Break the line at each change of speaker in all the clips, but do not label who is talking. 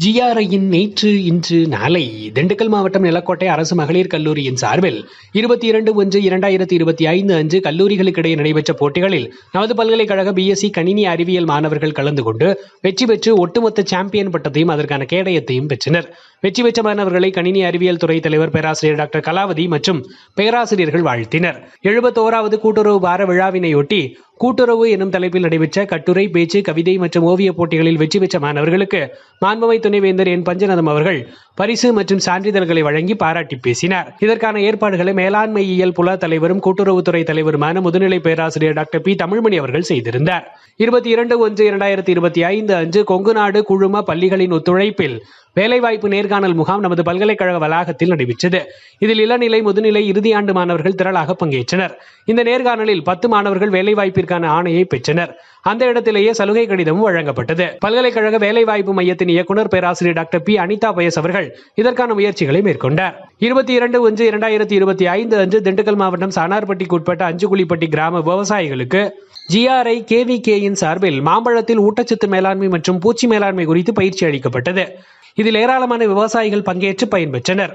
ஜிஆர்ஐயின் நேற்று இன்று நாளை திண்டுக்கல் மாவட்டம் நிலக்கோட்டை அரசு மகளிர் கல்லூரியின் சார்பில் 22/1/2025 அன்று கல்லூரிகளுக்கிடையே நடைபெற்ற போட்டிகளில் நமது பல்கலைக்கழக பிஎஸ்சி கணினி அறிவியல் மாணவர்கள் கலந்து கொண்டு வெற்றி பெற்று ஒட்டுமொத்த சாம்பியன் பட்டத்தையும் அதற்கான கேடயத்தையும் பெற்றனர். வெற்றி பெற்ற மாணவர்களை கணினி அறிவியல் துறை தலைவர் பேராசிரியர் டாக்டர் கலாவதி மற்றும் பேராசிரியர்கள் வாழ்த்தினர். 71வது கூட்டுறவு வார விழாவினையொட்டி கூட்டுறவு எனும் தலைப்பில் நடைபெற்ற கட்டுரை, பேச்சு, கவிதை மற்றும் ஓவிய போட்டிகளில் வெற்றி பெற்ற மாணவர்களுக்கு மாண்புமை துணைவேந்தர் என் பஞ்சநதம் அவர்கள் பரிசு மற்றும் சான்றிதழ்களை வழங்கி பாராட்டி பேசினார். இதற்கான ஏற்பாடுகளை மேலாண்மையியல் புல தலைவரும் கூட்டுறவுத்துறை தலைவருமான முதுநிலை பேராசிரியர் டாக்டர் பி தமிழ்மணி அவர்கள் செய்திருந்தார். 22/1/2025 அன்று கொங்குநாடு குழும பள்ளிகளின் ஒத்துழைப்பில் வேலைவாய்ப்பு நேர்காணல் முகாம் நமது பல்கலைக்கழக வளாகத்தில் நடைபெற்றது. இதில் இளநிலை, முதுநிலை, இறுதியாண்டு மாணவர்கள் திரளாக பங்கேற்றனர். இந்த நேர்காணலில் 10 மாணவர்கள் வேலைவாய்ப்பிற்கான ஆணையை பெற்றனர். அந்த இடத்திலேயே சலுகை கடிதமும் வழங்கப்பட்டது. பல்கலைக்கழக வேலைவாய்ப்பு மையத்தின் இயக்குநர் பேராசிரியர் டாக்டர் பி அனிதா பயஸ் அவர்கள் இதற்கான முயற்சிகளை மேற்கொண்டார். 22/1/2025 அன்று திண்டுக்கல் மாவட்டம் சானார்பட்டிக்கு உட்பட்ட அஞ்சுகுழிப்பட்டி கிராம விவசாயிகளுக்கு ஜிஆர்ஐ கேவிகேயின் சார்பில் மாம்பழத்தில் ஊட்டச்சத்து மேலாண்மை மற்றும் பூச்சி மேலாண்மை குறித்து பயிற்சி அளிக்கப்பட்டது. இதில் ஏராளமான விவசாயிகள் பங்கேற்று பயன்பெற்றனர்.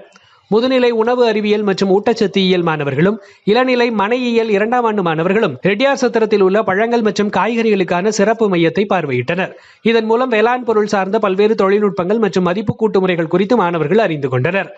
முதுநிலை உணவு அறிவியல் மற்றும் ஊட்டச்சத்தியல் மாணவர்களும் இளநிலை மனையியல் 2ஆம் ஆண்டு மாணவர்களும் ரெட்டியார் சத்திரத்தில் உள்ள பழங்கள் மற்றும் காய்கறிகளுக்கான சிறப்பு மையத்தை பார்வையிட்டனர். இதன் மூலம் வேளாண் பொருள் சார்ந்த பல்வேறு தொழில்நுட்பங்கள் மற்றும் மதிப்பு கூட்டு முறைகள் குறித்து மாணவர்கள் அறிந்து கொண்டனர்.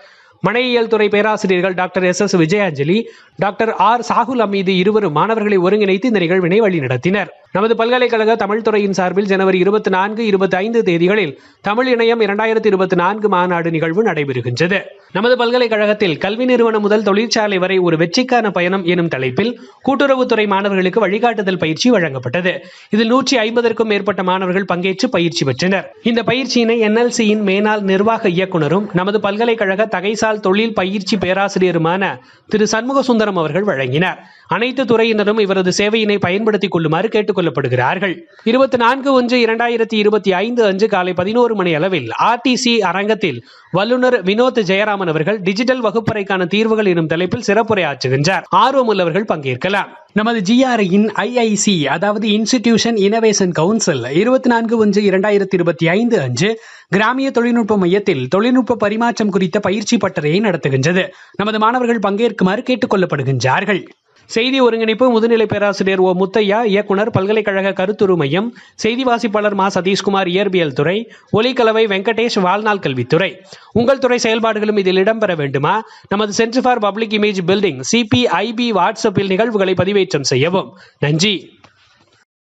மனையியல் துறை பேராசிரியர்கள் doctor S Vijayanjali, doctor R Sahul Hameed இருவரும் மாணவர்களை ஒருங்கிணைத்து இந்த நிகழ்வினை வழிநடத்தினர். நமது பல்கலைக்கழக தமிழ் துறையின் சார்பில் ஜனவரி 24, 25 தேதிகளில் தமிழ் இணையம் 2024 மாநாடு நிகழ்வு நடைபெறுகின்றது. நமது பல்கலைக்கழகத்தில் கல்வி நிறுவனம் முதல் தொழிற்சாலை வரை ஒரு வெற்றிக்கான பயணம் எனும் தலைப்பில் கூட்டுறவுத்துறை மாணவர்களுக்கு வழிகாட்டுதல் பயிற்சி வழங்கப்பட்டது. இதில் 150க்கும் மேற்பட்ட மாணவர்கள் பங்கேற்று பயிற்சி பெற்றனர். இந்த பயிற்சியினை என்எல்சியின் மேனாள் நிர்வாக இயக்குனரும் நமது பல்கலைக்கழக தகைசால் தொழில் பயிற்சி பேராசிரியருமான திரு சண்முக சுந்தரம் அவர்கள் வழங்கினார். அனைத்து துறையினரும் இவரது சேவையினை பயன்படுத்திக் கொள்ளுமாறு கேட்டுக் கொள்ளப்படுகிறார்கள். 24/1/2025 அன்று காலை 11 மணி அளவில் ஆர்டிசி அரங்கத்தில் வல்லுநர் வினோத் ஜெயராமன் அவர்கள் டிஜிட்டல் வகுப்பறைக்கான தீர்வுகள் எனும் தலைப்பில் சிறப்புரை ஆற்றுகின்றார். ஆர்வமுள்ளவர்கள் பங்கேற்கலாம். நமது ஜிஆர்ஐயின் ஐஐசி அதாவது இன்ஸ்டிடியூஷன் இனோவேஷன் கவுன்சில் 24/1/2025 அன்று கிராமிய தொழில்நுட்ப மையத்தில் தொழில்நுட்ப பரிமாற்றம் குறித்த பயிற்சி பட்டறையை நடத்துகின்றது. நமது மாணவர்கள் பங்கேற்குமாறு கேட்டுக் கொள்ளப்படுகின்றார்கள். செய்தி ஒருங்கிணைப்பு முதுநிலை பேராசிரியர் ஓ முத்தையா, இயக்குனர் பல்கலைக்கழக கருத்துரு மையம், செய்தி வாசிப்பாளர் மா சதீஷ்குமார் இயற்பியல் துறை, ஒலிக்கலவை வெங்கடேஷ் வாழ்நாள் கல்வித்துறை. உங்கள் துறை செயல்பாடுகளும் இதில் இடம்பெற வேண்டுமா? நமது centre for public image building CPIB வாட்ஸ்அப்பில் நிகழ்வுகளை பதிவேற்றம் செய்யவும். நன்றி.